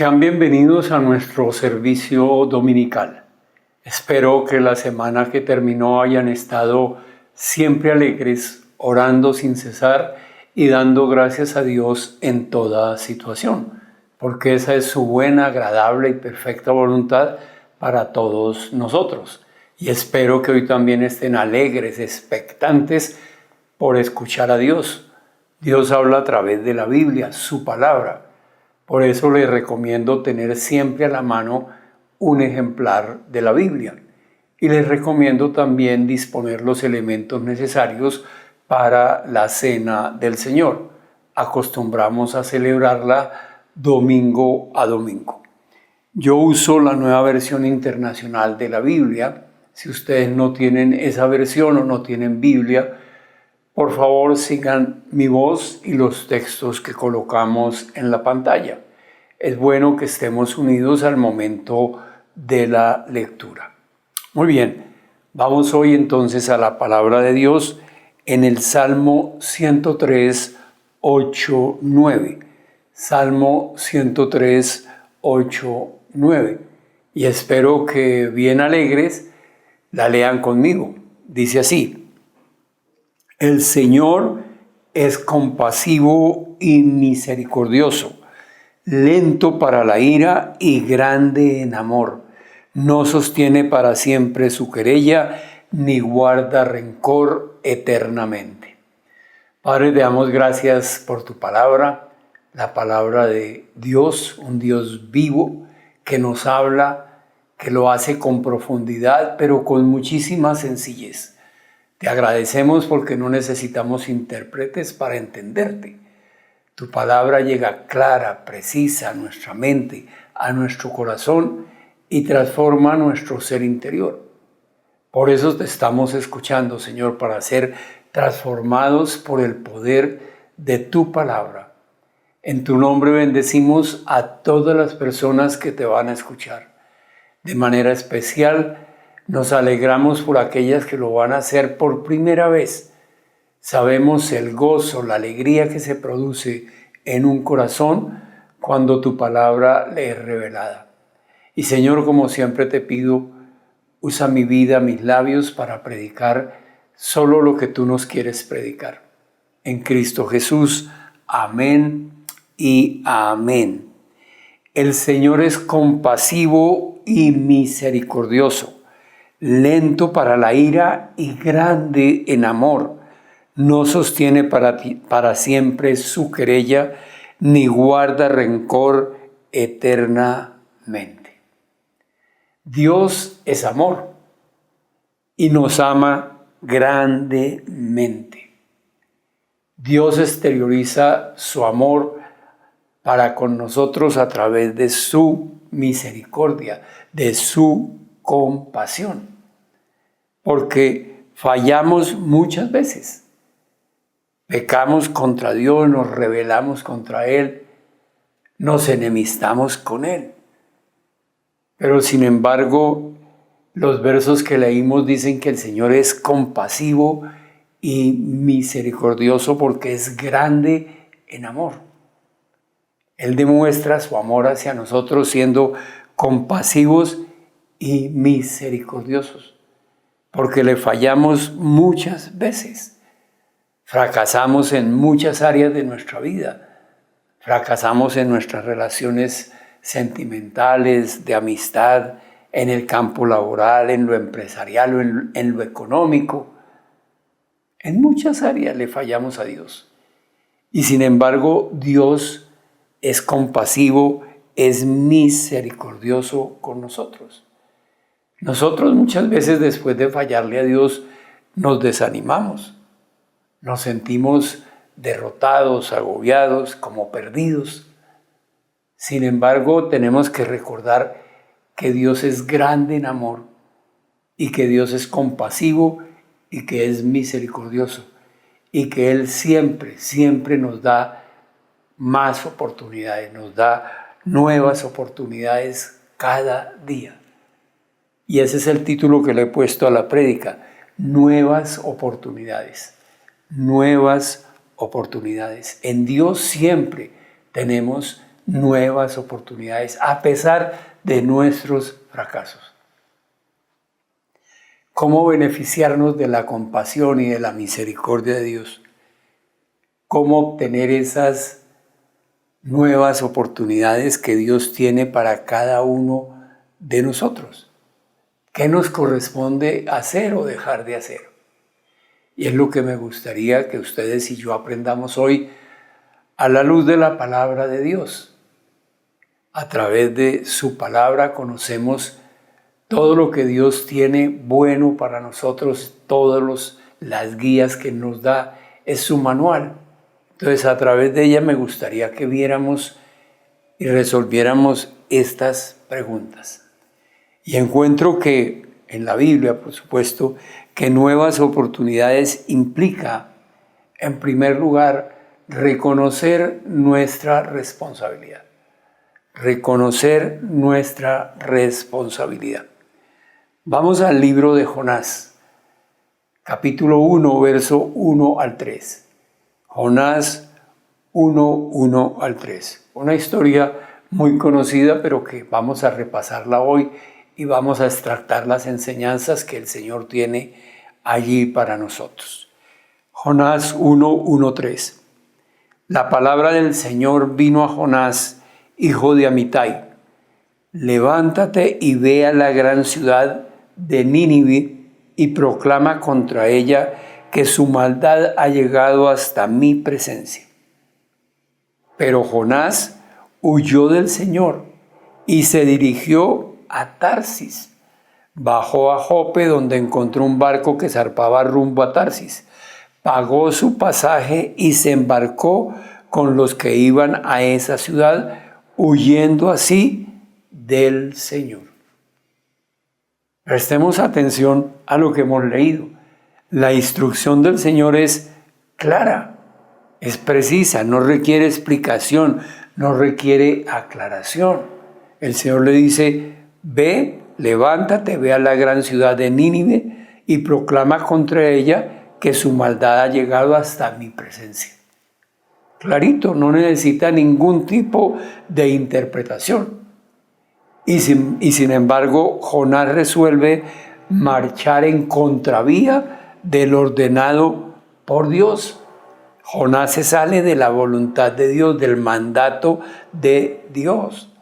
Sean bienvenidos a nuestro servicio dominical. Espero que la semana que terminó hayan estado siempre alegres, orando sin cesar y dando gracias a Dios en toda situación, porque esa es su buena, agradable y perfecta voluntad para todos nosotros. Y espero que hoy también estén alegres, expectantes por escuchar a Dios. Dios habla a través de la Biblia, su palabra. Por eso les recomiendo tener siempre a la mano un ejemplar de la Biblia. Y les recomiendo también disponer los elementos necesarios para la Cena del Señor. Acostumbramos a celebrarla domingo a domingo. Yo uso la nueva versión internacional de la Biblia. Si ustedes no tienen esa versión o no tienen Biblia, por favor sigan mi voz y los textos que colocamos en la pantalla. Es bueno que estemos unidos al momento de la lectura. Muy bien, vamos hoy entonces a la palabra de Dios en el Salmo 103, 8, 9. Salmo 103, 8, 9. Y espero que bien alegres la lean conmigo. Dice así: el Señor es compasivo y misericordioso, lento para la ira y grande en amor. No sostiene para siempre su querella, ni guarda rencor eternamente. Padre, te damos gracias por tu palabra, la palabra de Dios, un Dios vivo que nos habla, que lo hace con profundidad, pero con muchísima sencillez. Te agradecemos porque no necesitamos intérpretes para entenderte. Tu palabra llega clara, precisa a nuestra mente, a nuestro corazón y transforma nuestro ser interior. Por eso te estamos escuchando, Señor, para ser transformados por el poder de tu palabra. En tu nombre bendecimos a todas las personas que te van a escuchar. De manera especial, nos alegramos por aquellas que lo van a hacer por primera vez. Sabemos el gozo, la alegría que se produce en un corazón cuando tu palabra le es revelada. Y Señor, como siempre te pido, usa mi vida, mis labios para predicar solo lo que tú nos quieres predicar. En Cristo Jesús, amén y amén. El Señor es compasivo y misericordioso, lento para la ira y grande en amor. No sostiene para siempre su querella, ni guarda rencor eternamente. Dios es amor y nos ama grandemente. Dios exterioriza su amor para con nosotros a través de su misericordia, de su compasión. Porque fallamos muchas veces. Pecamos contra Dios, nos rebelamos contra Él, nos enemistamos con Él. Pero sin embargo, los versos que leímos dicen que el Señor es compasivo y misericordioso porque es grande en amor. Él demuestra su amor hacia nosotros siendo compasivos y misericordiosos, porque le fallamos muchas veces. Fracasamos en muchas áreas de nuestra vida. Fracasamos en nuestras relaciones sentimentales, de amistad, en el campo laboral, en lo empresarial, en lo económico. En muchas áreas le fallamos a Dios. Y sin embargo, Dios es compasivo, es misericordioso con nosotros. Nosotros muchas veces después de fallarle a Dios nos desanimamos. Nos sentimos derrotados, agobiados, como perdidos. Sin embargo, tenemos que recordar que Dios es grande en amor y que Dios es compasivo y que es misericordioso y que Él siempre, siempre nos da más oportunidades, nos da nuevas oportunidades cada día. Y ese es el título que le he puesto a la prédica: nuevas oportunidades. Nuevas oportunidades. En Dios siempre tenemos nuevas oportunidades a pesar de nuestros fracasos. ¿Cómo beneficiarnos de la compasión y de la misericordia de Dios? ¿Cómo obtener esas nuevas oportunidades que Dios tiene para cada uno de nosotros? ¿Qué nos corresponde hacer o dejar de hacer? Y es lo que me gustaría que ustedes y yo aprendamos hoy a la luz de la palabra de Dios. A través de su palabra conocemos todo lo que Dios tiene bueno para nosotros, todas las guías que nos da, es su manual. Entonces, a través de ella me gustaría que viéramos y resolviéramos estas preguntas. Y encuentro que en la Biblia, por supuesto, que nuevas oportunidades implica, en primer lugar, reconocer nuestra responsabilidad. Reconocer nuestra responsabilidad. Vamos al libro de Jonás, capítulo 1, verso 1 al 3. Jonás 1, 1 al 3. Una historia muy conocida, pero que vamos a repasarla hoy y vamos a extractar las enseñanzas que el Señor tiene allí para nosotros. Jonás 1, 1, 3. La palabra del Señor vino a Jonás, hijo de Amitai. Levántate y ve a la gran ciudad de Nínive y proclama contra ella que su maldad ha llegado hasta mi presencia. Pero Jonás huyó del Señor y se dirigió a Tarsis. Bajó a Jope, donde encontró un barco que zarpaba rumbo a Tarsis. Pagó su pasaje y se embarcó con los que iban a esa ciudad, huyendo así del Señor. Prestemos atención a lo que hemos leído. La instrucción del Señor es clara, es precisa, no requiere explicación, no requiere aclaración. El Señor le dice, ve, levántate, ve a la gran ciudad de Nínive y proclama contra ella que su maldad ha llegado hasta mi presencia. Clarito, no necesita ningún tipo de interpretación. Y sin embargo, Jonás resuelve marchar en contravía del ordenado por Dios. Jonás se sale de la voluntad de Dios, del mandato de Dios.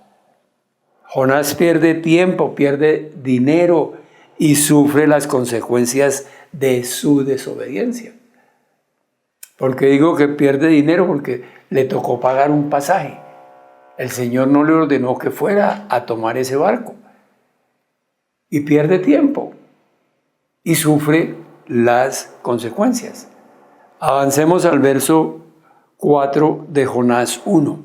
Jonás pierde tiempo, pierde dinero y sufre las consecuencias de su desobediencia. ¿Por qué digo que pierde dinero? Porque le tocó pagar un pasaje. El Señor no le ordenó que fuera a tomar ese barco. Y pierde tiempo y sufre las consecuencias. Avancemos al verso 4 de Jonás 1.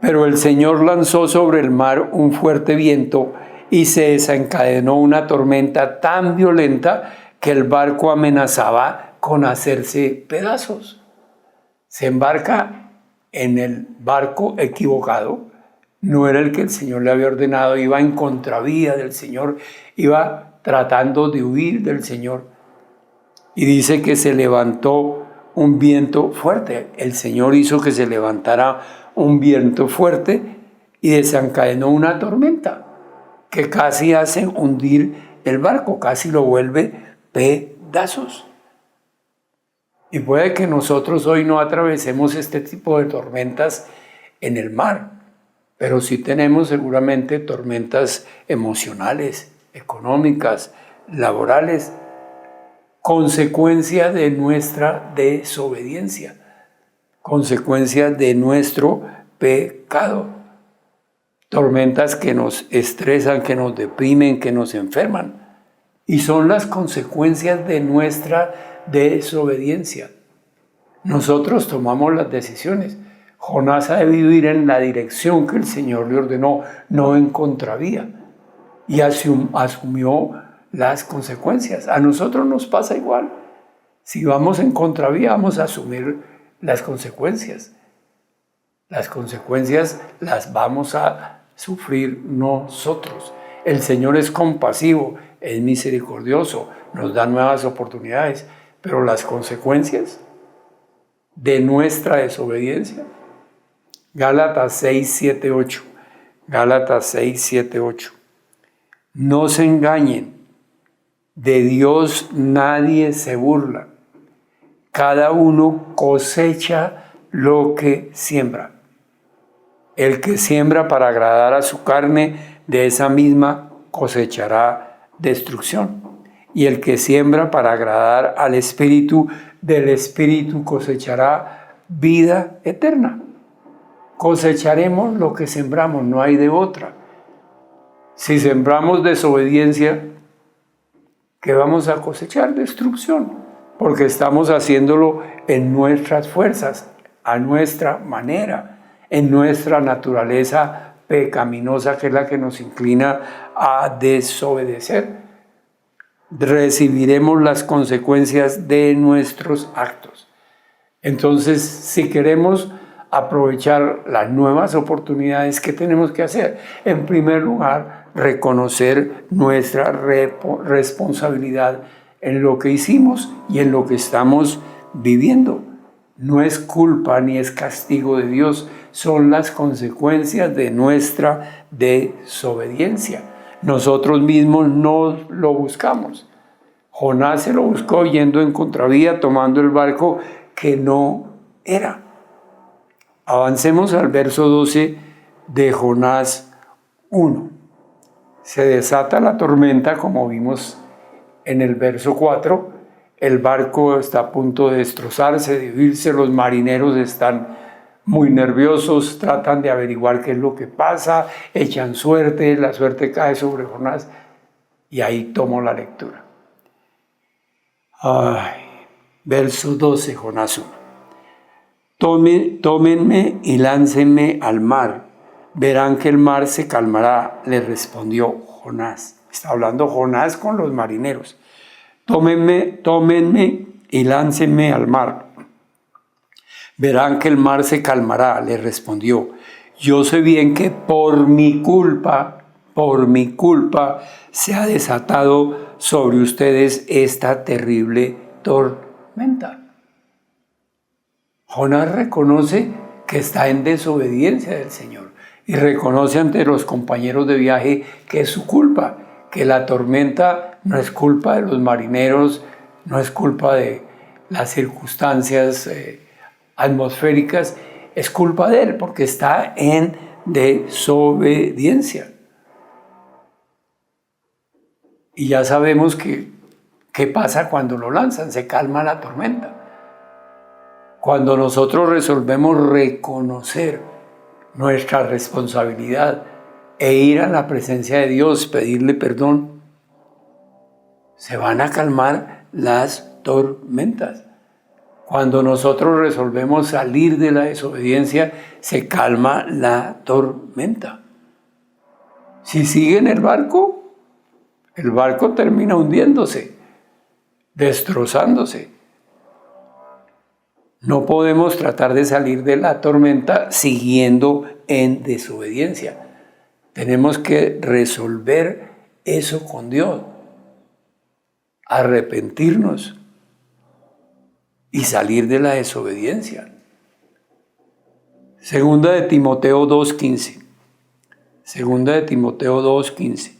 Pero el Señor lanzó sobre el mar un fuerte viento y se desencadenó una tormenta tan violenta que el barco amenazaba con hacerse pedazos. Se embarca en el barco equivocado, no era el que el Señor le había ordenado, iba en contravía del Señor, iba tratando de huir del Señor. Y dice que se levantó un viento fuerte. El Señor hizo que se levantara un viento fuerte y desencadenó una tormenta que casi hace hundir el barco, casi lo vuelve pedazos. Y puede que nosotros hoy no atravesemos este tipo de tormentas en el mar, pero sí tenemos seguramente tormentas emocionales, económicas, laborales, consecuencia de nuestra desobediencia, consecuencia de nuestro pecado. Tormentas que nos estresan, que nos deprimen, que nos enferman. Y son las consecuencias de nuestra desobediencia. Nosotros tomamos las decisiones. Jonás ha debido ir en la dirección que el Señor le ordenó, no en contravía. Y asumió las consecuencias. A nosotros nos pasa igual. Si vamos en contravía, vamos a asumir las consecuencias. Las consecuencias las vamos a sufrir nosotros. El Señor es compasivo, es misericordioso, nos da nuevas oportunidades, pero las consecuencias de nuestra desobediencia Gálatas 6, 7, 8. Gálatas 6, 7, 8. No se engañen, de Dios nadie se burla. Cada uno cosecha lo que siembra. El que siembra para agradar a su carne, de esa misma cosechará destrucción. Y el que siembra para agradar al Espíritu, del Espíritu cosechará vida eterna. Cosecharemos lo que sembramos, no hay de otra. Si sembramos desobediencia, ¿qué vamos a cosechar? Destrucción, porque estamos haciéndolo en nuestras fuerzas, a nuestra manera, en nuestra naturaleza pecaminosa, que es la que nos inclina a desobedecer. Recibiremos las consecuencias de nuestros actos. Entonces, si queremos aprovechar las nuevas oportunidades, ¿qué tenemos que hacer? En primer lugar, reconocer nuestra responsabilidad en lo que hicimos y en lo que estamos viviendo. No es culpa ni es castigo de Dios, son las consecuencias de nuestra desobediencia. Nosotros mismos no lo buscamos. Jonás se lo buscó yendo en contravía, tomando el barco que no era. Avancemos al verso 12 de Jonás 1. Se desata la tormenta, como vimos en el verso 4. El barco está a punto de destrozarse, de hundirse. Los marineros están muy nerviosos, tratan de averiguar qué es lo que pasa, echan suerte, la suerte cae sobre Jonás. Y ahí tomo la lectura. Verso 12, Jonás 1. Tómenme y láncenme al mar, verán que el mar se calmará, le respondió Jonás. Está hablando Jonás con los marineros. Tómenme y láncenme al mar, verán que el mar se calmará, le respondió. Yo sé bien que por mi culpa se ha desatado sobre ustedes esta terrible tormenta. Jonás reconoce que está en desobediencia del Señor y reconoce ante los compañeros de viaje que es su culpa, que la tormenta no es culpa de los marineros, no es culpa de las circunstancias atmosféricas, es culpa de él porque está en desobediencia. Y ya sabemos qué pasa cuando lo lanzan, se calma la tormenta. Cuando nosotros resolvemos reconocer nuestra responsabilidad e ir a la presencia de Dios, pedirle perdón, se van a calmar las tormentas. Cuando nosotros resolvemos salir de la desobediencia, se calma la tormenta. Si sigue en el barco termina hundiéndose, destrozándose. No podemos tratar de salir de la tormenta siguiendo en desobediencia. Tenemos que resolver eso con Dios, arrepentirnos y salir de la desobediencia. Segunda de Timoteo 2:15. Segunda de Timoteo 2:15.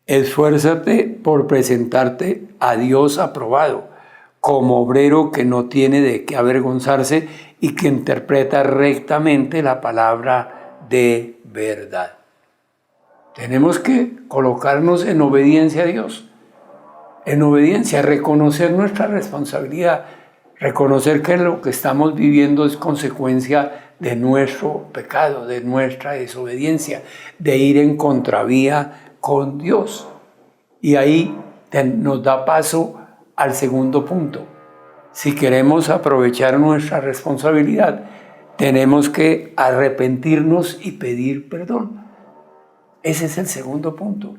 Esfuérzate por presentarte a Dios aprobado, como obrero que no tiene de qué avergonzarse y que interpreta rectamente la palabra de verdad. Tenemos que colocarnos en obediencia a Dios, en obediencia, reconocer nuestra responsabilidad, reconocer que lo que estamos viviendo es consecuencia de nuestro pecado, de nuestra desobediencia, de ir en contravía con Dios. Y ahí nos da paso al segundo punto. Si queremos aprovechar nuestra responsabilidad, tenemos que arrepentirnos y pedir perdón. Ese es el segundo punto.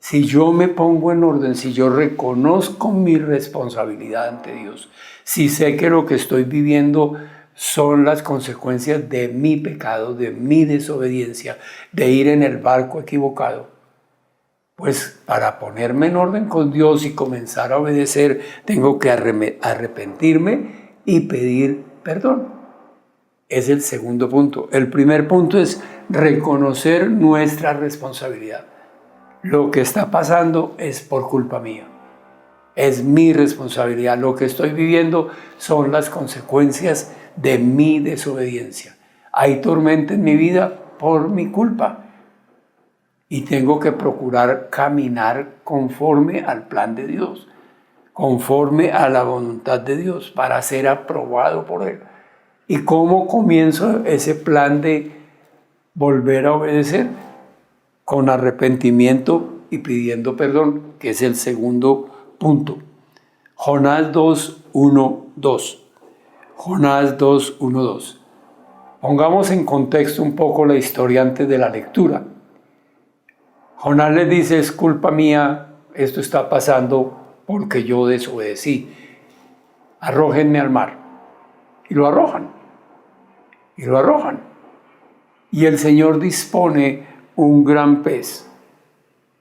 Si yo me pongo en orden, si yo reconozco mi responsabilidad ante Dios, si sé que lo que estoy viviendo son las consecuencias de mi pecado, de mi desobediencia, de ir en el barco equivocado, pues para ponerme en orden con Dios y comenzar a obedecer, tengo que arrepentirme y pedir perdón. Es el segundo punto. El primer punto es reconocer nuestra responsabilidad. Lo que está pasando es por culpa mía. Es mi responsabilidad. Lo que estoy viviendo son las consecuencias de mi desobediencia. Hay tormenta en mi vida por mi culpa. Y tengo que procurar caminar conforme al plan de Dios, conforme a la voluntad de Dios, para ser aprobado por Él. ¿Y cómo comienzo ese plan de volver a obedecer? Con arrepentimiento y pidiendo perdón, que es el segundo punto. Jonás 2:1-2. Jonás 2:1-2. Pongamos en contexto un poco la historia antes de la lectura. Jonás le dice, es culpa mía, esto está pasando porque yo desobedecí. Arrójenme al mar. Y lo arrojan. Y lo arrojan. Y el Señor dispone un gran pez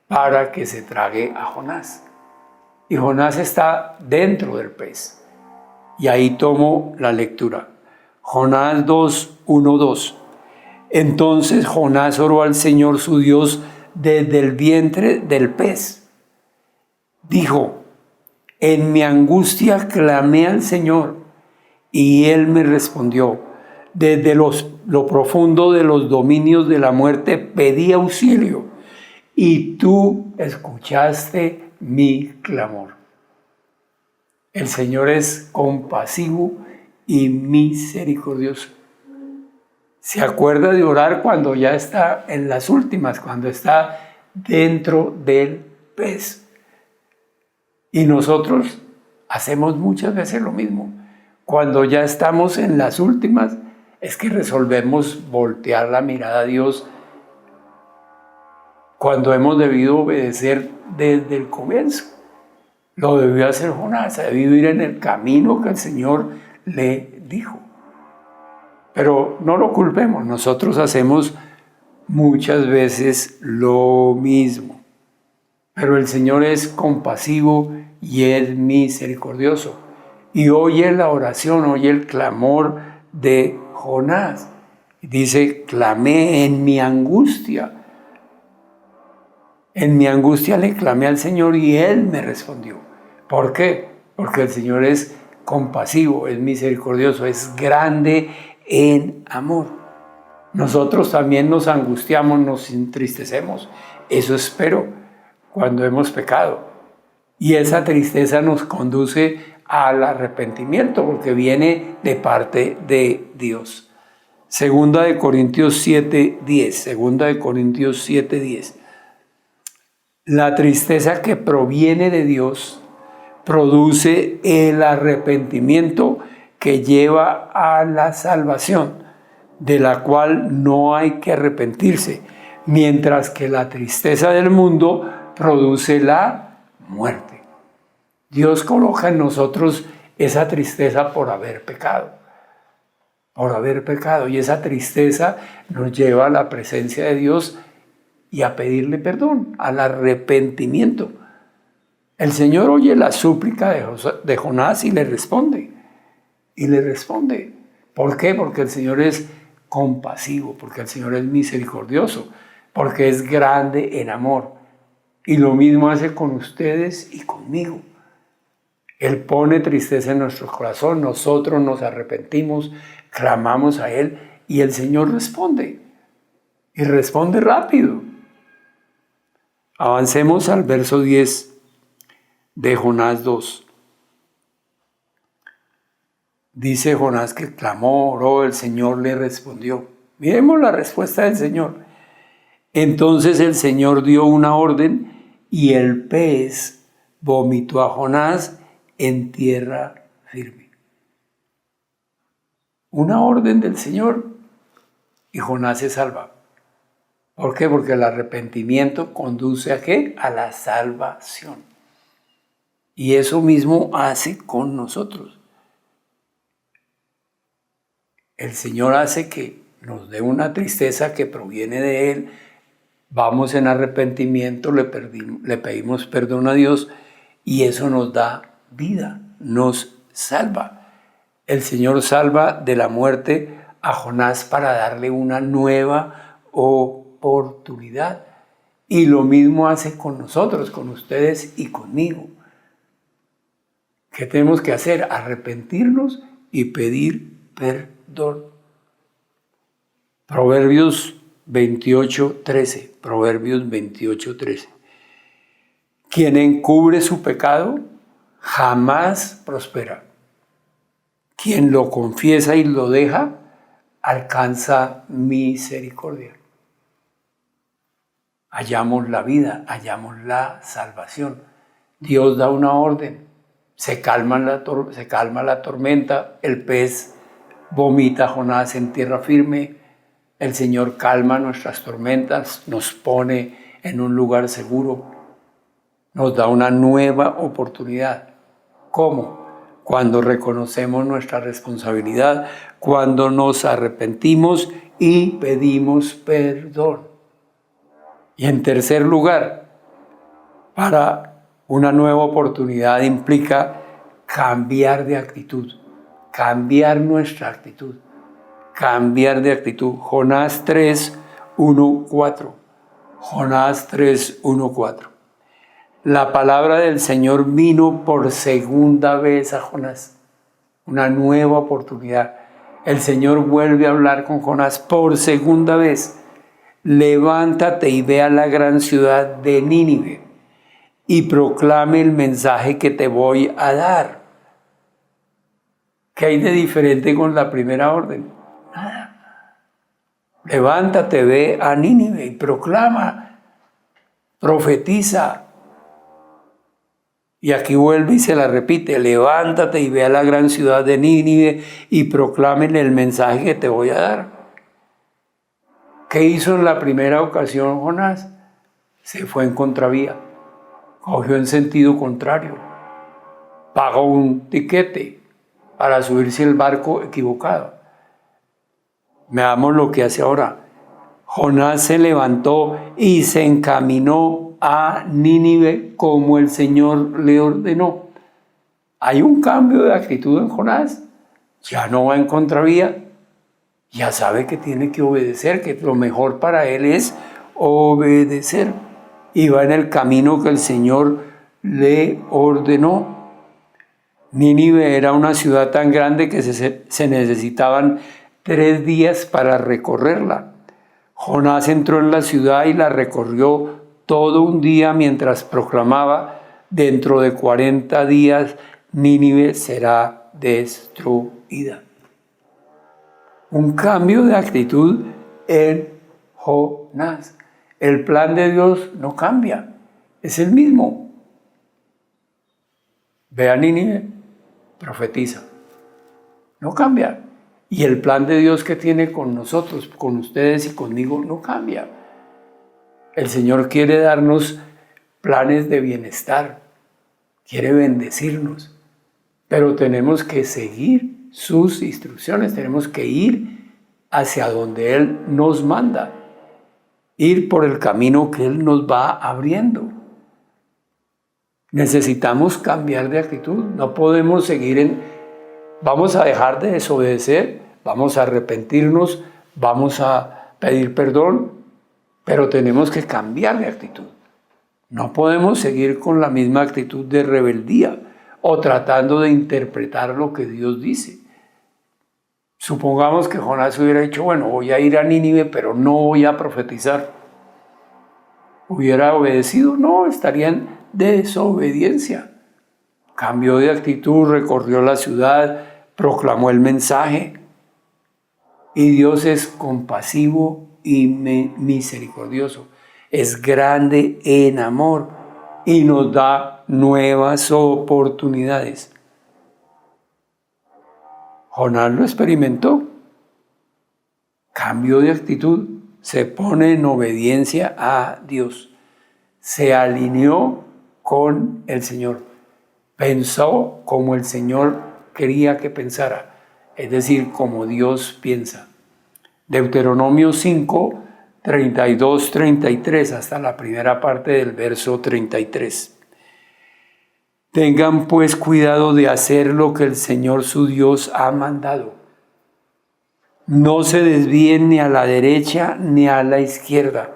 para que se trague a Jonás. Y Jonás está dentro del pez. Y ahí tomo la lectura. Jonás 2:1-2. Entonces Jonás oró al Señor su Dios desde el vientre del pez. Dijo, en mi angustia clamé al Señor y Él me respondió. Desde lo profundo de los dominios de la muerte pedí auxilio y tú escuchaste mi clamor. El Señor es compasivo y misericordioso. Se acuerda de orar cuando ya está en las últimas, cuando está dentro del pez. Y nosotros hacemos muchas veces lo mismo. Cuando ya estamos en las últimas, es que resolvemos voltear la mirada a Dios cuando hemos debido obedecer desde el comienzo. Lo debió hacer Jonás, ha debido ir en el camino que el Señor le dijo. Pero no lo culpemos, nosotros hacemos muchas veces lo mismo. Pero el Señor es compasivo y es misericordioso. Y oye la oración, oye el clamor de Jonás. Dice, clamé en mi angustia. En mi angustia le clamé al Señor y Él me respondió. ¿Por qué? Porque el Señor es compasivo, es misericordioso, es grande en amor. Nosotros también nos angustiamos, nos entristecemos. Eso espero cuando hemos pecado. Y esa tristeza nos conduce al arrepentimiento porque viene de parte de Dios. Segunda de Corintios 7:10. Segunda de Corintios 7:10. La tristeza que proviene de Dios produce el arrepentimiento que lleva a la salvación, de la cual no hay que arrepentirse, mientras que la tristeza del mundo produce la muerte. Dios coloca en nosotros esa tristeza por haber pecado, y esa tristeza nos lleva a la presencia de Dios y a pedirle perdón, al arrepentimiento. El Señor oye la súplica de Jonás y le responde. ¿Por qué? Porque el Señor es compasivo, porque el Señor es misericordioso, porque es grande en amor. Y lo mismo hace con ustedes y conmigo. Él pone tristeza en nuestro corazón, nosotros nos arrepentimos, clamamos a Él y el Señor responde. Y responde rápido. Avancemos al verso 10 de Jonás 2. Dice Jonás que clamó, oró, el Señor le respondió. Miremos la respuesta del Señor. Entonces el Señor dio una orden y el pez vomitó a Jonás en tierra firme. Una orden del Señor y Jonás se salva. ¿Por qué? Porque el arrepentimiento conduce ¿a qué? A la salvación. Y eso mismo hace con nosotros. El Señor hace que nos dé una tristeza que proviene de Él. Vamos en arrepentimiento, le pedimos perdón a Dios y eso nos da vida, nos salva. El Señor salva de la muerte a Jonás para darle una nueva oportunidad. Y lo mismo hace con nosotros, con ustedes y conmigo. ¿Qué tenemos que hacer? Arrepentirnos y pedir perdón. Proverbios 28:13. Proverbios 28:13. Quien encubre su pecado jamás prospera. Quien lo confiesa y lo deja alcanza misericordia. Hallamos la vida, hallamos la salvación. Dios da una orden, se calma la tormenta, el pez vomita a Jonás en tierra firme, el Señor calma nuestras tormentas, nos pone en un lugar seguro, nos da una nueva oportunidad. ¿Cómo? Cuando reconocemos nuestra responsabilidad, cuando nos arrepentimos y pedimos perdón. Y en tercer lugar, para una nueva oportunidad implica cambiar de actitud, cambiar nuestra actitud, cambiar de actitud. Jonás 3:1-4. Jonás 3:1-4. La palabra del Señor vino por segunda vez a Jonás. Una nueva oportunidad. El Señor vuelve a hablar con Jonás por segunda vez. Levántate y ve a la gran ciudad de Nínive y proclame el mensaje que te voy a dar. ¿Qué hay de diferente con la primera orden? Nada. Levántate, ve a Nínive y proclama, profetiza. Y aquí vuelve y se la repite, levántate y ve a la gran ciudad de Nínive y proclámele el mensaje que te voy a dar. ¿Qué hizo en la primera ocasión Jonás? Se fue en contravía, cogió en sentido contrario, pagó un tiquete para subirse al barco equivocado. Veamos lo que hace ahora. Jonás se levantó y se encaminó a Nínive como el Señor le ordenó. Hay un cambio de actitud en Jonás. Ya no va en contravía. Ya sabe que tiene que obedecer, que lo mejor para él es obedecer. Y va en el camino que el Señor le ordenó. Nínive era una ciudad tan grande que se necesitaban 3 días para recorrerla. Jonás entró en la ciudad y la recorrió todo un día mientras proclamaba: dentro de 40 días Nínive será destruida. Un cambio de actitud en Jonás. El plan de Dios no cambia, es el mismo. Ve a Nínive, profetiza. No cambia. Y el plan de Dios que tiene con nosotros, con ustedes y conmigo, no cambia. El Señor quiere darnos planes de bienestar, quiere bendecirnos, pero tenemos que seguir sus instrucciones, tenemos que ir hacia donde Él nos manda, ir por el camino que Él nos va abriendo. Necesitamos cambiar de actitud, no podemos seguir vamos a dejar de desobedecer, vamos a arrepentirnos, vamos a pedir perdón, pero tenemos que cambiar de actitud. No podemos seguir con la misma actitud de rebeldía o tratando de interpretar lo que Dios dice. Supongamos que Jonás hubiera dicho, bueno, voy a ir a Nínive, pero no voy a profetizar. ¿Hubiera obedecido? No, estaría en desobediencia. Cambió de actitud, recorrió la ciudad, proclamó el mensaje. Y Dios es compasivo y misericordioso. Es grande en amor y nos da nuevas oportunidades. Jonás lo experimentó. Cambió de actitud, se pone en obediencia a Dios. Se alineó con el Señor. Pensó como el Señor quería que pensara, es decir, como Dios piensa. Deuteronomio 5, 32, 33, hasta la primera parte del verso 33. Tengan pues cuidado de hacer lo que el Señor su Dios ha mandado. No se desvíen ni a la derecha ni a la izquierda.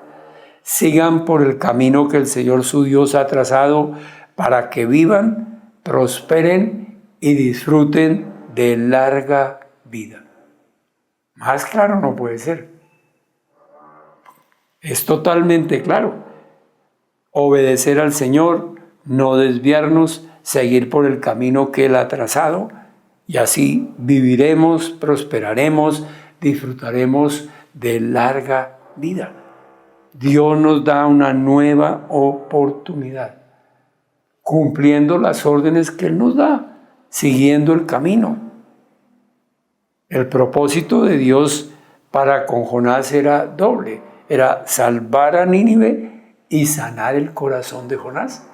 Sigan por el camino que el Señor su Dios ha trazado para que vivan, prosperen y disfruten de larga vida. Más claro no puede ser. Es totalmente claro. Obedecer al Señor, no desviarnos, seguir por el camino que Él ha trazado, y así viviremos, prosperaremos, disfrutaremos de larga vida. Dios nos da una nueva oportunidad, cumpliendo las órdenes que Él nos da, siguiendo el camino. El propósito de Dios para con Jonás era doble, era salvar a Nínive y sanar el corazón de Jonás,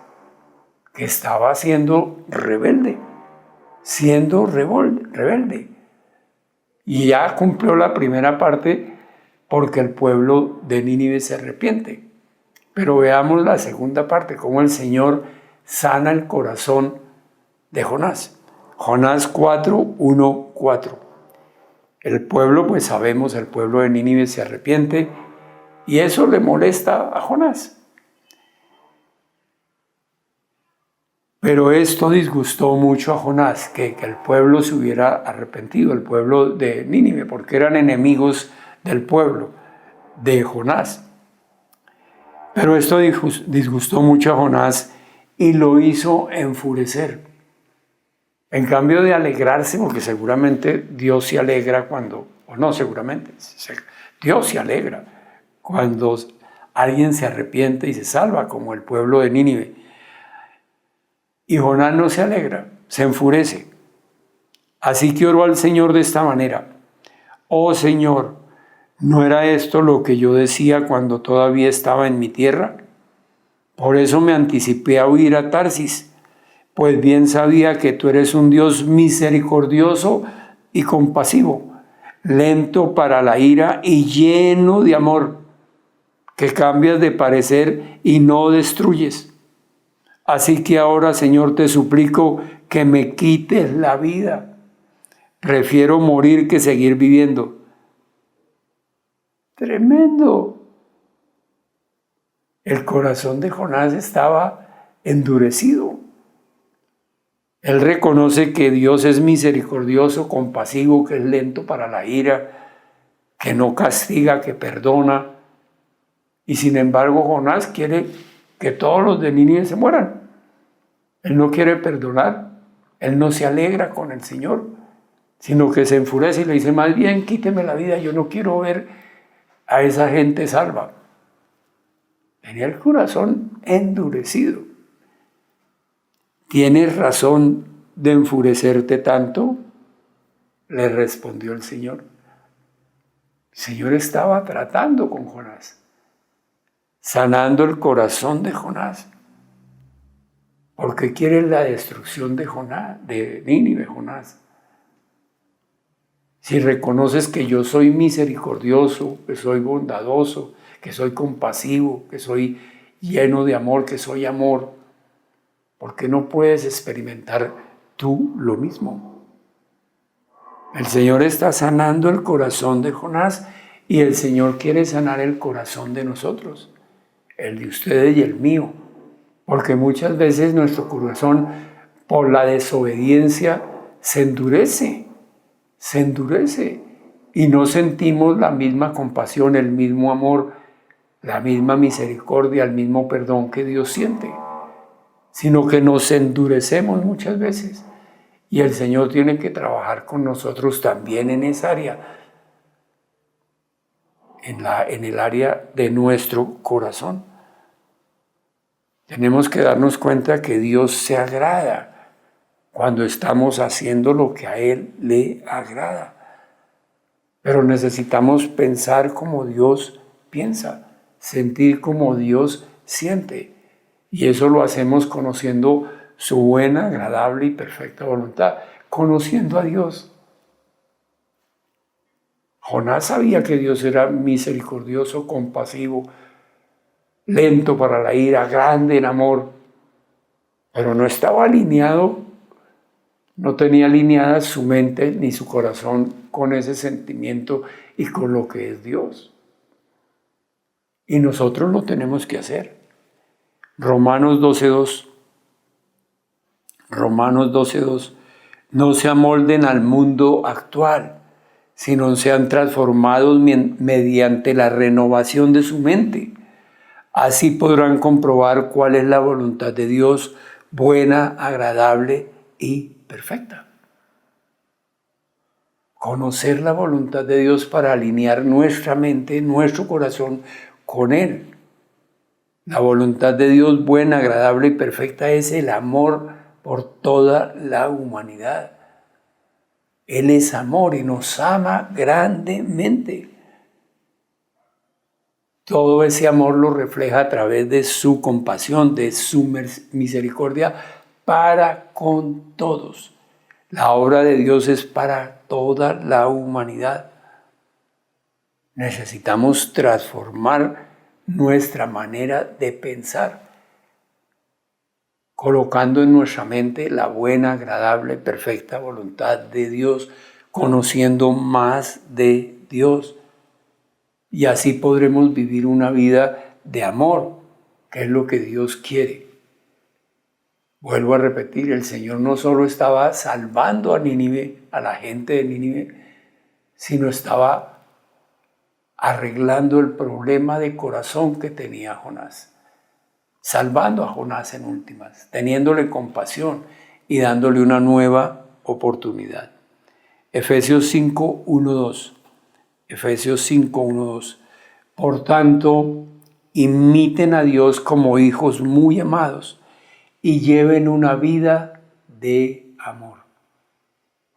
que estaba siendo rebelde. Y ya cumplió la primera parte porque el pueblo de Nínive se arrepiente. Pero veamos la segunda parte, cómo el Señor sana el corazón de Jonás. Jonás 4:1-4. El pueblo, pues sabemos, el pueblo de Nínive se arrepiente y eso le molesta a Jonás. Pero esto disgustó mucho a Jonás, que el pueblo se hubiera arrepentido, el pueblo de Nínive, porque eran enemigos del pueblo de Jonás. Pero esto disgustó mucho a Jonás y lo hizo enfurecer. En cambio de alegrarse, porque seguramente Dios se alegra cuando, o no seguramente, Dios se alegra cuando alguien se arrepiente y se salva, como el pueblo de Nínive. Y Jonás no se alegra, se enfurece. Así que oró al Señor de esta manera: oh Señor, ¿no era esto lo que yo decía cuando todavía estaba en mi tierra? Por eso me anticipé a huir a Tarsis, pues bien sabía que tú eres un Dios misericordioso y compasivo, lento para la ira y lleno de amor, que cambias de parecer y no destruyes. Así que ahora, Señor, te suplico que me quites la vida. Prefiero morir que seguir viviendo. Tremendo. El corazón de Jonás estaba endurecido. Él reconoce que Dios es misericordioso, compasivo, que es lento para la ira, que no castiga, que perdona. Y sin embargo, Jonás quiere que todos los de Nínive se mueran. Él no quiere perdonar, él no se alegra con el Señor, sino que se enfurece y le dice: más bien quíteme la vida, yo no quiero ver a esa gente salva. Tenía el corazón endurecido. ¿Tienes razón de enfurecerte tanto?, le respondió el Señor. El Señor estaba tratando con Jonás, sanando el corazón de Jonás. ¿Por qué quieres la destrucción de Nínive, Jonás? Si reconoces que yo soy misericordioso, que soy bondadoso, que soy compasivo, que soy lleno de amor, que soy amor, ¿por qué no puedes experimentar tú lo mismo? El Señor está sanando el corazón de Jonás y el Señor quiere sanar el corazón de nosotros, el de ustedes y el mío. Porque muchas veces nuestro corazón, por la desobediencia, se endurece y no sentimos la misma compasión, el mismo amor, la misma misericordia, el mismo perdón que Dios siente, sino que nos endurecemos muchas veces. Y el Señor tiene que trabajar con nosotros también en esa área, en el área de nuestro corazón. Tenemos que darnos cuenta que Dios se agrada cuando estamos haciendo lo que a Él le agrada. Pero necesitamos pensar como Dios piensa, sentir como Dios siente. Y eso lo hacemos conociendo su buena, agradable y perfecta voluntad, conociendo a Dios. Jonás sabía que Dios era misericordioso, compasivo, lento para la ira, grande en amor, pero no estaba alineado No tenía alineada su mente ni su corazón con ese sentimiento y con lo que es Dios. Y nosotros lo tenemos que hacer. Romanos 12:2. Romanos 12:2. No se amolden al mundo actual, sino sean transformados mediante la renovación de su mente. Así podrán comprobar cuál es la voluntad de Dios, buena, agradable y perfecta. Conocer la voluntad de Dios para alinear nuestra mente, nuestro corazón con Él. La voluntad de Dios, buena, agradable y perfecta, es el amor por toda la humanidad. Él es amor y nos ama grandemente. Todo ese amor lo refleja a través de su compasión, de su misericordia para con todos. La obra de Dios es para toda la humanidad. Necesitamos transformar nuestra manera de pensar, colocando en nuestra mente la buena, agradable, perfecta voluntad de Dios, conociendo más de Dios. Y así podremos vivir una vida de amor, que es lo que Dios quiere. Vuelvo a repetir, el Señor no solo estaba salvando a Nínive, a la gente de Nínive, sino estaba arreglando el problema de corazón que tenía Jonás, salvando a Jonás en últimas, teniéndole compasión y dándole una nueva oportunidad. Efesios 5:1-2. Efesios 5:1-2. Por tanto, imiten a Dios como hijos muy amados y lleven una vida de amor.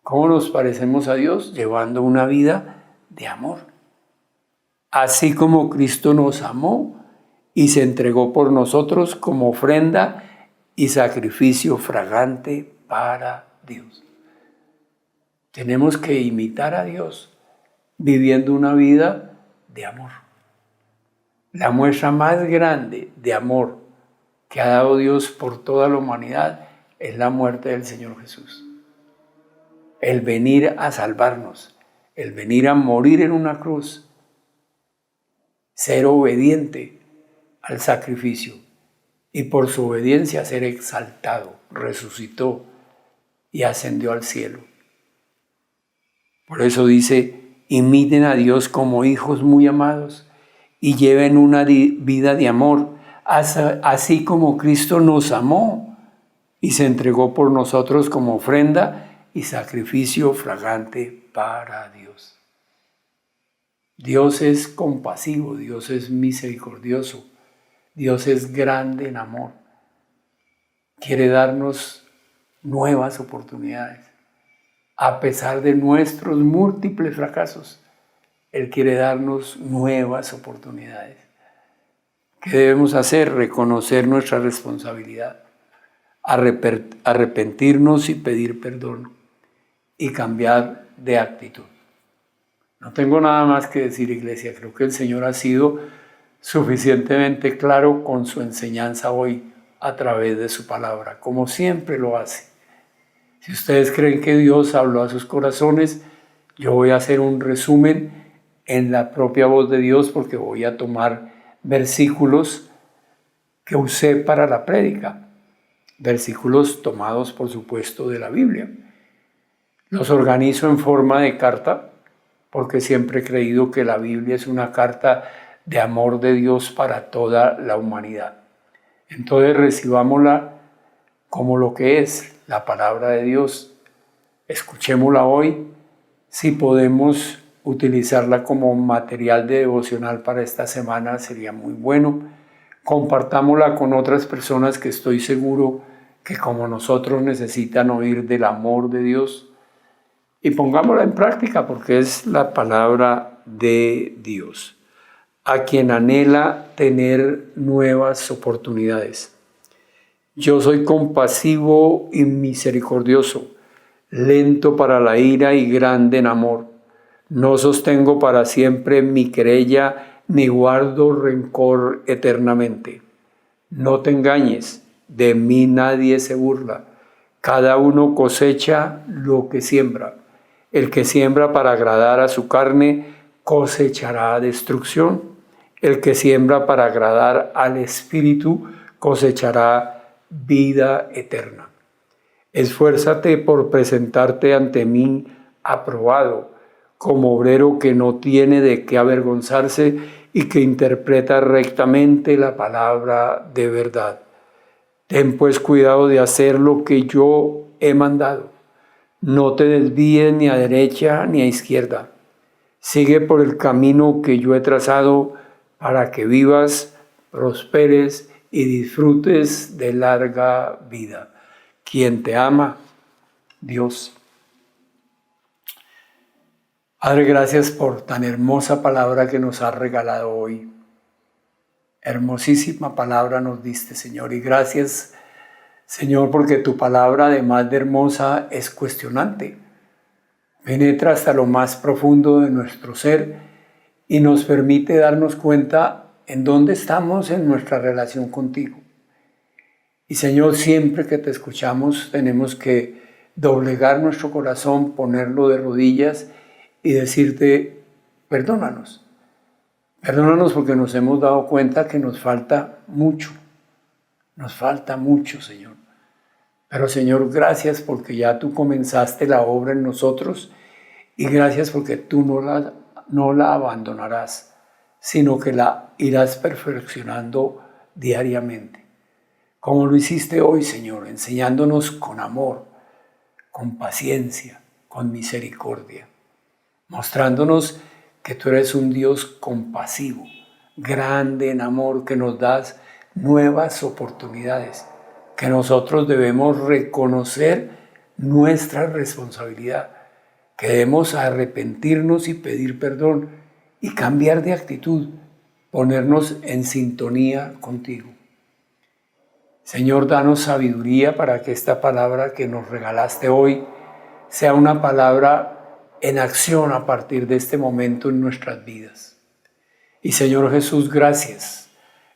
¿Cómo nos parecemos a Dios? Llevando una vida de amor. Así como Cristo nos amó y se entregó por nosotros como ofrenda y sacrificio fragante para Dios. Tenemos que imitar a Dios viviendo una vida de amor. La muestra más grande de amor que ha dado Dios por toda la humanidad es la muerte del Señor Jesús. El venir a salvarnos, el venir a morir en una cruz, ser obediente al sacrificio y por su obediencia ser exaltado, resucitó y ascendió al cielo. Por eso dice, imiten a Dios como hijos muy amados y lleven una vida de amor, así como Cristo nos amó y se entregó por nosotros como ofrenda y sacrificio fragante para Dios. Dios es compasivo, Dios es misericordioso, Dios es grande en amor. Quiere darnos nuevas oportunidades. A pesar de nuestros múltiples fracasos, Él quiere darnos nuevas oportunidades. ¿Qué debemos hacer? Reconocer nuestra responsabilidad, arrepentirnos y pedir perdón y cambiar de actitud. No tengo nada más que decir, iglesia. Creo que el Señor ha sido suficientemente claro con su enseñanza hoy a través de su palabra, como siempre lo hace. Si ustedes creen que Dios habló a sus corazones, yo voy a hacer un resumen en la propia voz de Dios porque voy a tomar versículos que usé para la prédica, versículos tomados por supuesto de la Biblia. Los organizo en forma de carta porque siempre he creído que la Biblia es una carta de amor de Dios para toda la humanidad. Entonces recibámosla como lo que es la palabra de Dios. Escuchémosla hoy. Si podemos utilizarla como material de devocional para esta semana, sería muy bueno. Compartámosla con otras personas que estoy seguro que como nosotros necesitan oír del amor de Dios. Y pongámosla en práctica porque es la palabra de Dios, a quien anhela tener nuevas oportunidades. Yo soy compasivo y misericordioso, lento para la ira y grande en amor. No sostengo para siempre mi querella, ni guardo rencor eternamente. No te engañes, de mí nadie se burla. Cada uno cosecha lo que siembra. El que siembra para agradar a su carne cosechará destrucción. El que siembra para agradar al Espíritu cosechará vida eterna. Esfuérzate por presentarte ante mí aprobado, como obrero que no tiene de qué avergonzarse y que interpreta rectamente la palabra de verdad. Ten pues cuidado de hacer lo que yo he mandado. No te desvíes ni a derecha ni a izquierda. Sigue por el camino que yo he trazado para que vivas, prosperes y disfrutes de larga vida. Quien te ama, Dios. Padre, gracias por tan hermosa palabra que nos has regalado hoy. Hermosísima palabra nos diste, Señor, y gracias, Señor, porque tu palabra, además de hermosa, es cuestionante. Penetra hasta lo más profundo de nuestro ser y nos permite darnos cuenta en dónde estamos en nuestra relación contigo. Y, Señor, siempre que te escuchamos tenemos que doblegar nuestro corazón, ponerlo de rodillas y decirte, perdónanos. Perdónanos porque nos hemos dado cuenta que nos falta mucho, Señor. Pero, Señor, gracias porque ya tú comenzaste la obra en nosotros y gracias porque tú no la abandonarás, sino que la irás perfeccionando diariamente. Como lo hiciste hoy, Señor, enseñándonos con amor, con paciencia, con misericordia, mostrándonos que tú eres un Dios compasivo, grande en amor, que nos das nuevas oportunidades, que nosotros debemos reconocer nuestra responsabilidad, que debemos arrepentirnos y pedir perdón y cambiar de actitud, ponernos en sintonía contigo. Señor, danos sabiduría para que esta palabra que nos regalaste hoy sea una palabra en acción a partir de este momento en nuestras vidas. Y Señor Jesús, gracias.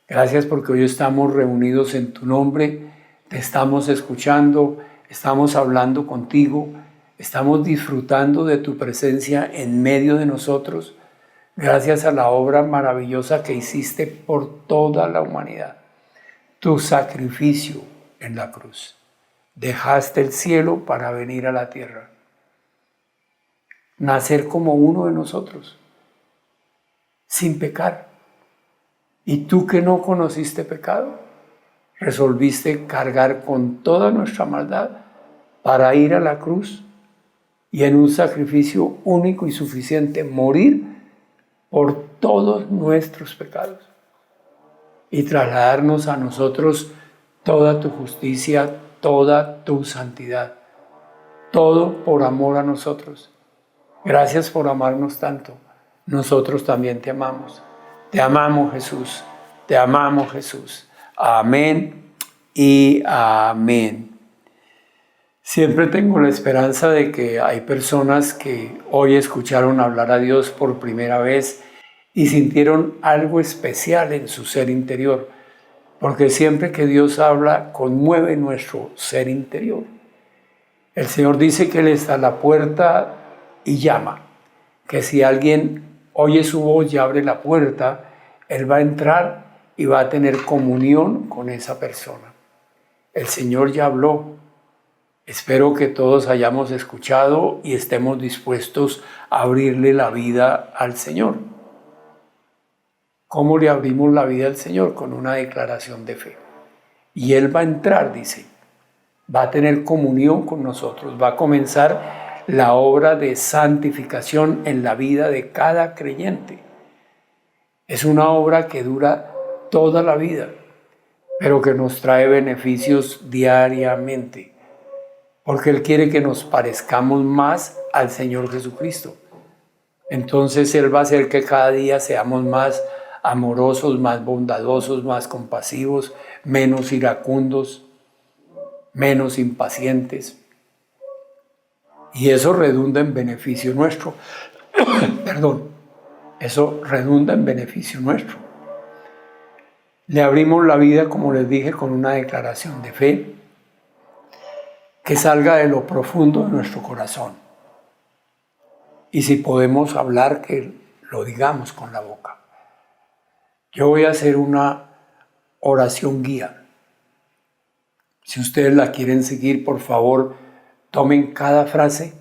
Gracias porque hoy estamos reunidos en tu nombre, te estamos escuchando, estamos hablando contigo, estamos disfrutando de tu presencia en medio de nosotros, gracias a la obra maravillosa que hiciste por toda la humanidad. Tu sacrificio en la cruz. Dejaste el cielo para venir a la tierra. Nacer como uno de nosotros, sin pecar. Y tú que no conociste pecado, resolviste cargar con toda nuestra maldad para ir a la cruz y en un sacrificio único y suficiente morir por todos nuestros pecados y trasladarnos a nosotros toda tu justicia, toda tu santidad, todo por amor a nosotros. Gracias por amarnos tanto. Nosotros también te amamos. Te amamos, Jesús. Te amamos, Jesús. Amén y amén. Siempre tengo la esperanza de que hay personas que hoy escucharon hablar a Dios por primera vez y sintieron algo especial en su ser interior, porque siempre que Dios habla, conmueve nuestro ser interior. El Señor dice que Él está a la puerta y llama, que si alguien oye su voz y abre la puerta, Él va a entrar y va a tener comunión con esa persona. El Señor ya habló. Espero que todos hayamos escuchado y estemos dispuestos a abrirle la vida al Señor. ¿Cómo le abrimos la vida al Señor? Con una declaración de fe. Y Él va a entrar, dice, va a tener comunión con nosotros, va a comenzar la obra de santificación en la vida de cada creyente. Es una obra que dura toda la vida, pero que nos trae beneficios diariamente, porque Él quiere que nos parezcamos más al Señor Jesucristo. Entonces Él va a hacer que cada día seamos más amorosos, más bondadosos, más compasivos, menos iracundos, menos impacientes. Y eso redunda en beneficio nuestro. Perdón, eso redunda en beneficio nuestro. Le abrimos la vida, como les dije, con una declaración de fe. que salga de lo profundo de nuestro corazón. Y si podemos hablar, que lo digamos con la boca. Yo voy a hacer una oración guía. Si ustedes la quieren seguir, por favor, tomen cada frase,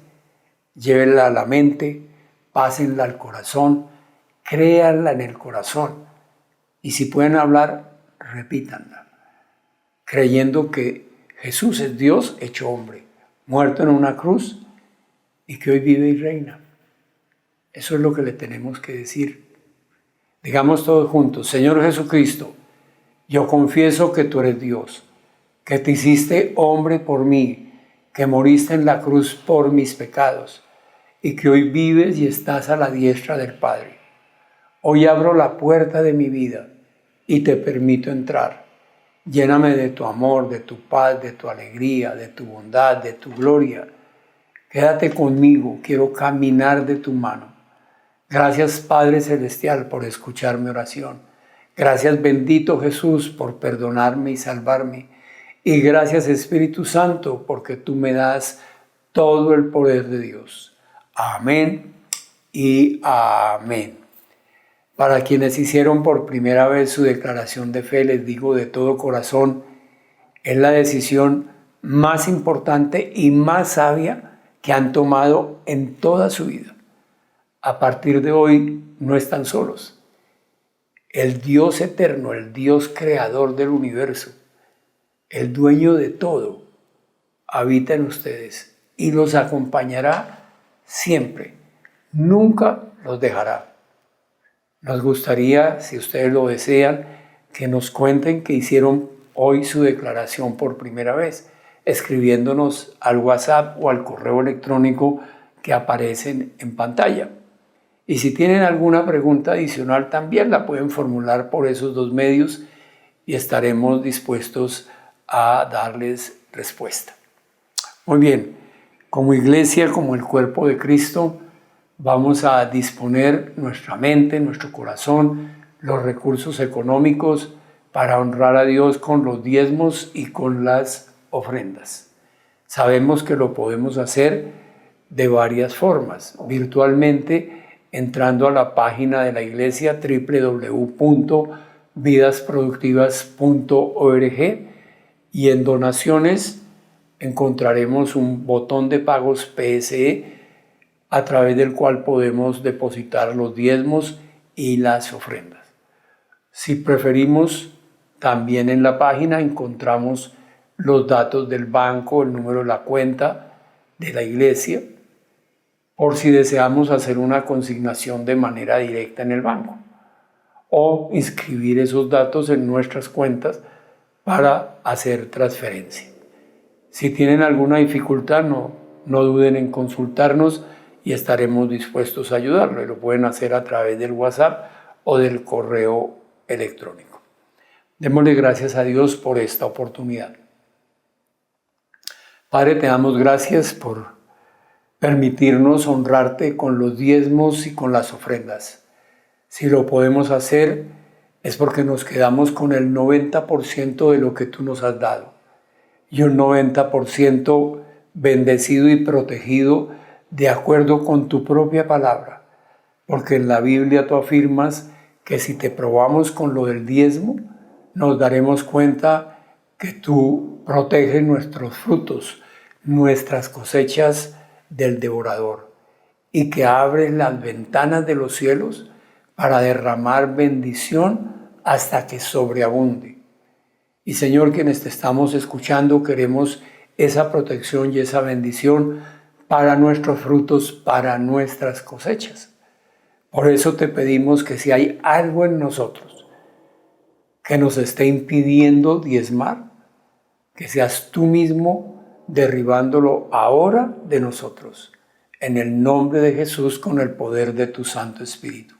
llévenla a la mente, pásenla al corazón, créanla en el corazón. Y si pueden hablar, repítanla, creyendo que Jesús es Dios hecho hombre, muerto en una cruz y que hoy vive y reina. Eso es lo que le tenemos que decir. Digamos todos juntos: Señor Jesucristo, yo confieso que tú eres Dios, que te hiciste hombre por mí, que moriste en la cruz por mis pecados y que hoy vives y estás a la diestra del Padre. Hoy abro la puerta de mi vida y te permito entrar. Lléname de tu amor, de tu paz, de tu alegría, de tu bondad, de tu gloria. Quédate conmigo, quiero caminar de tu mano. Gracias, Padre Celestial, por escuchar mi oración. Gracias, bendito Jesús, por perdonarme y salvarme. Y gracias, Espíritu Santo, porque tú me das todo el poder de Dios. Amén y amén. Para quienes hicieron por primera vez su declaración de fe, les digo de todo corazón, es la decisión más importante y más sabia que han tomado en toda su vida. A partir de hoy no están solos. El Dios eterno, el Dios creador del universo, el dueño de todo, habita en ustedes y los acompañará siempre. Nunca los dejará. Nos gustaría, si ustedes lo desean, que nos cuenten que hicieron hoy su declaración por primera vez, escribiéndonos al WhatsApp o al correo electrónico que aparecen en pantalla. Y si tienen alguna pregunta adicional, también la pueden formular por esos dos medios y estaremos dispuestos a darles respuesta. Muy bien, como iglesia, como el cuerpo de Cristo, vamos a disponer nuestra mente, nuestro corazón, los recursos económicos para honrar a Dios con los diezmos y con las ofrendas. Sabemos que lo podemos hacer de varias formas, virtualmente, entrando a la página de la iglesia www.vidasproductivas.org, y en donaciones encontraremos un botón de pagos PSE a través del cual podemos depositar los diezmos y las ofrendas. Si preferimos, también en la página encontramos los datos del banco, el número de la cuenta de la iglesia, por si deseamos hacer una consignación de manera directa en el banco o inscribir esos datos en nuestras cuentas para hacer transferencia. Si tienen alguna dificultad, no duden en consultarnos y estaremos dispuestos a ayudarlo. Y lo pueden hacer a través del WhatsApp o del correo electrónico. Démosle gracias a Dios por esta oportunidad. Padre, te damos gracias por permitirnos honrarte con los diezmos y con las ofrendas. Si lo podemos hacer es porque nos quedamos con el 90% de lo que tú nos has dado y un 90% bendecido y protegido de acuerdo con tu propia palabra, porque en la Biblia tú afirmas que si te probamos con lo del diezmo, nos daremos cuenta que tú proteges nuestros frutos, nuestras cosechas del devorador, y que abres las ventanas de los cielos para derramar bendición hasta que sobreabunde. Y Señor, quienes te estamos escuchando, queremos esa protección y esa bendición para nuestros frutos, para nuestras cosechas. Por eso te pedimos que si hay algo en nosotros que nos esté impidiendo diezmar, que seas tú mismo derribándolo ahora de nosotros, en el nombre de Jesús, con el poder de tu Santo Espíritu.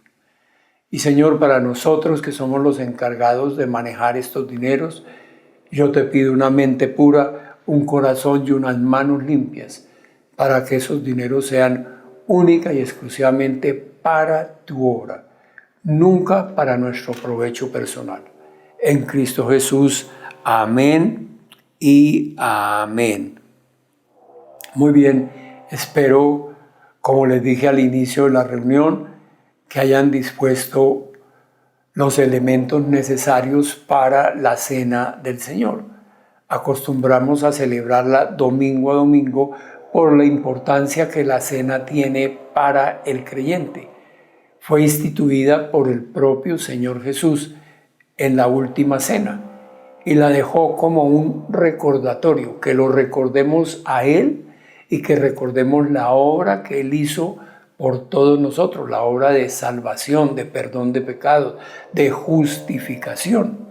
Y Señor, para nosotros que somos los encargados de manejar estos dineros, yo te pido una mente pura, un corazón y unas manos limpias, para que esos dineros sean única y exclusivamente para tu obra, nunca para nuestro provecho personal. En Cristo Jesús, amén y amén. Muy bien, espero, como les dije al inicio de la reunión, que hayan dispuesto los elementos necesarios para la cena del Señor. Acostumbramos a celebrarla domingo a domingo por la importancia que la cena tiene para el creyente. Fue instituida por el propio Señor Jesús en la última cena y la dejó como un recordatorio, que lo recordemos a Él y que recordemos la obra que Él hizo por todos nosotros, la obra de salvación, de perdón de pecados, de justificación.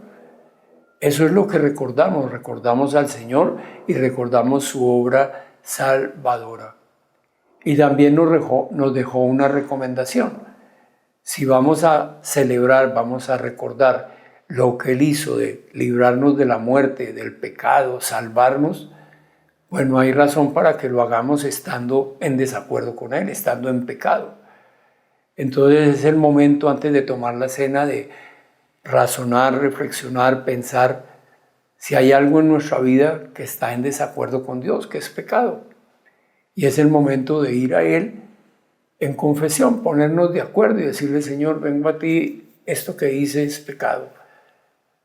Eso es lo que recordamos al Señor y recordamos su obra salvadora. Y también nos dejó una recomendación. Si vamos a celebrar, vamos a recordar lo que Él hizo de librarnos de la muerte, del pecado, salvarnos, pues no hay razón para que lo hagamos estando en desacuerdo con Él, estando en pecado. Entonces es el momento antes de tomar la cena de razonar, reflexionar, pensar si hay algo en nuestra vida que está en desacuerdo con Dios, que es pecado. Y es el momento de ir a Él en confesión, ponernos de acuerdo y decirle: Señor, vengo a ti, esto que hice es pecado.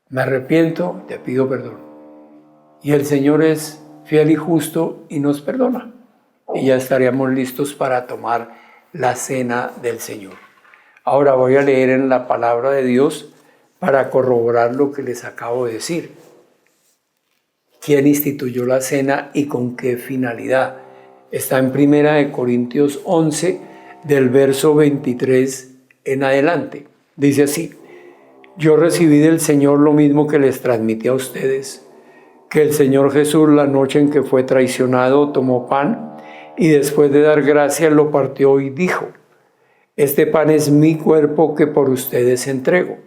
Me arrepiento, te pido perdón. Y el Señor es fiel y justo y nos perdona. Y ya estaríamos listos para tomar la cena del Señor. Ahora voy a leer en la palabra de Dios para corroborar lo que les acabo de decir. ¿Quién instituyó la cena y con qué finalidad? Está en 1 Corintios 11, del verso 23 en adelante. Dice así: yo recibí del Señor lo mismo que les transmití a ustedes, que el Señor Jesús, la noche en que fue traicionado, tomó pan y después de dar gracias lo partió y dijo: este pan es mi cuerpo que por ustedes entrego.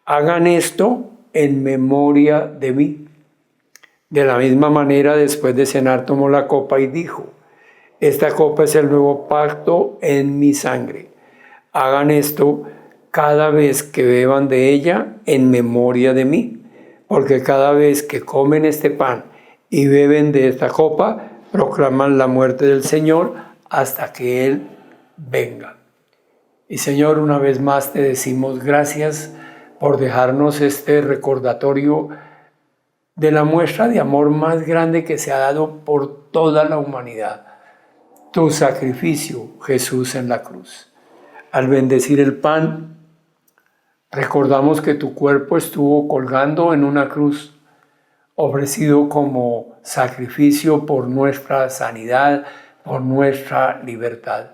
Hagan esto en memoria de mí. De la misma manera, después de cenar, tomó la copa y dijo: esta copa es el nuevo pacto en mi sangre. Hagan esto cada vez que beban de ella en memoria de mí, porque cada vez que comen este pan y beben de esta copa, proclaman la muerte del Señor hasta que Él venga. Y Señor, una vez más te decimos gracias por dejarnos este recordatorio de la muestra de amor más grande que se ha dado por toda la humanidad. Tu sacrificio, Jesús, en la cruz. Al bendecir el pan, recordamos que tu cuerpo estuvo colgando en una cruz, ofrecido como sacrificio por nuestra sanidad, por nuestra libertad.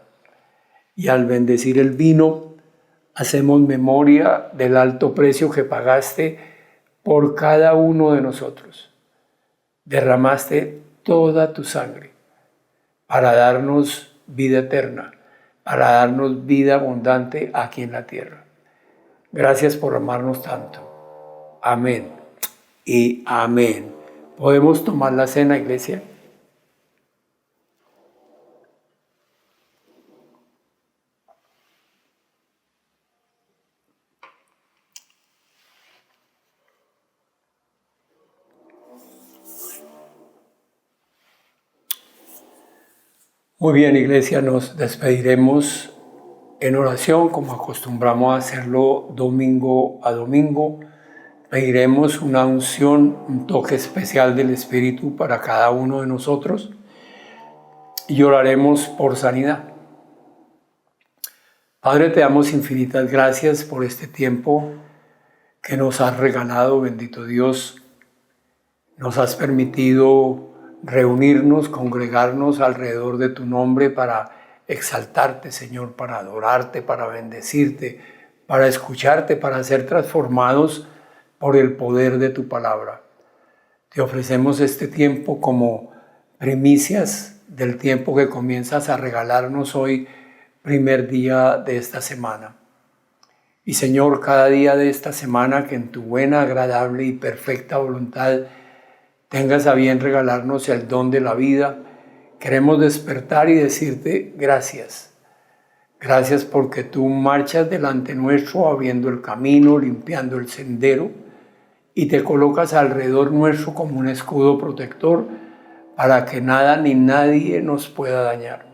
Y al bendecir el vino, hacemos memoria del alto precio que pagaste por cada uno de nosotros. Derramaste toda tu sangre para darnos vida eterna, para darnos vida abundante aquí en la tierra. Gracias por amarnos tanto. Amén y amén. ¿Podemos tomar la cena, iglesia? Muy bien, iglesia, nos despediremos en oración como acostumbramos a hacerlo domingo a domingo. Pediremos una unción, un toque especial del Espíritu para cada uno de nosotros y oraremos por sanidad. Padre, te damos infinitas gracias por este tiempo que nos has regalado, bendito Dios. Nos has permitido reunirnos, congregarnos alrededor de tu nombre para exaltarte, Señor, para adorarte, para bendecirte, para escucharte, para ser transformados por el poder de tu palabra. Te ofrecemos este tiempo como primicias del tiempo que comienzas a regalarnos hoy, primer día de esta semana. Y Señor, cada día de esta semana que en tu buena, agradable y perfecta voluntad tengas a bien regalarnos el don de la vida, queremos despertar y decirte gracias. Gracias porque tú marchas delante nuestro, abriendo el camino, limpiando el sendero, y te colocas alrededor nuestro como un escudo protector para que nada ni nadie nos pueda dañar.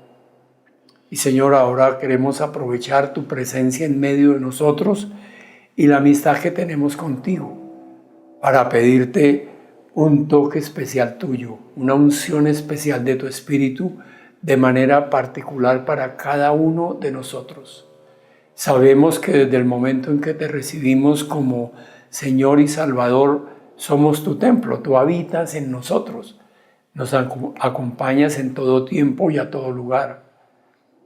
Y Señor, ahora queremos aprovechar tu presencia en medio de nosotros y la amistad que tenemos contigo para pedirte un toque especial tuyo, una unción especial de tu Espíritu de manera particular para cada uno de nosotros. Sabemos que desde el momento en que te recibimos como Señor y Salvador, somos tu templo, tú habitas en nosotros, nos acompañas en todo tiempo y a todo lugar.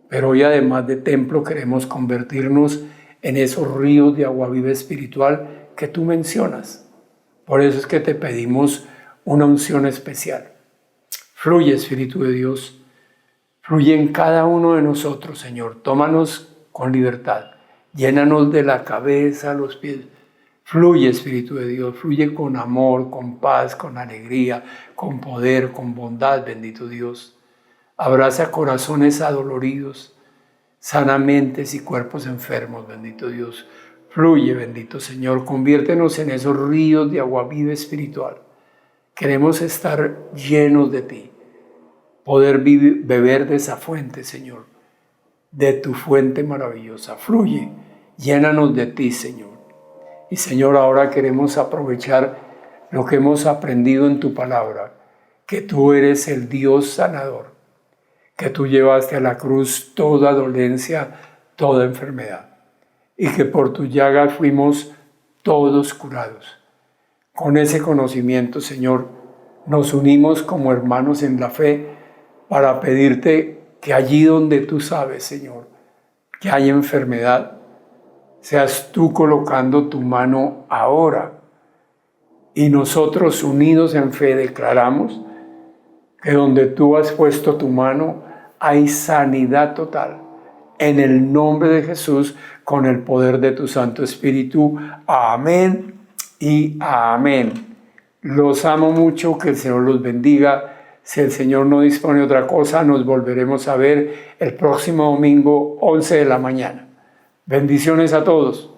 Pero hoy, además de templo, queremos convertirnos en esos ríos de agua viva espiritual que tú mencionas. Por eso es que te pedimos una unción especial. Fluye, Espíritu de Dios, fluye en cada uno de nosotros, Señor. Tómanos con libertad, llénanos de la cabeza a los pies. Fluye, Espíritu de Dios, fluye con amor, con paz, con alegría, con poder, con bondad, bendito Dios. Abraza corazones adoloridos, sana mentes y cuerpos enfermos, bendito Dios. Fluye, bendito Señor, conviértenos en esos ríos de agua viva espiritual. Queremos estar llenos de ti, poder beber de esa fuente, Señor, de tu fuente maravillosa. Fluye, llénanos de ti, Señor. Y Señor, ahora queremos aprovechar lo que hemos aprendido en tu palabra, que tú eres el Dios sanador, que tú llevaste a la cruz toda dolencia, toda enfermedad, y que por tu llaga fuimos todos curados. Con ese conocimiento, Señor, nos unimos como hermanos en la fe para pedirte que allí donde tú sabes, Señor, que hay enfermedad, seas tú colocando tu mano ahora. Y nosotros, unidos en fe, declaramos que donde tú has puesto tu mano hay sanidad total. En el nombre de Jesús, con el poder de tu Santo Espíritu. Amén y amén. Los amo mucho, que el Señor los bendiga. Si el Señor no dispone de otra cosa, nos volveremos a ver el próximo domingo, 11 de la mañana. Bendiciones a todos.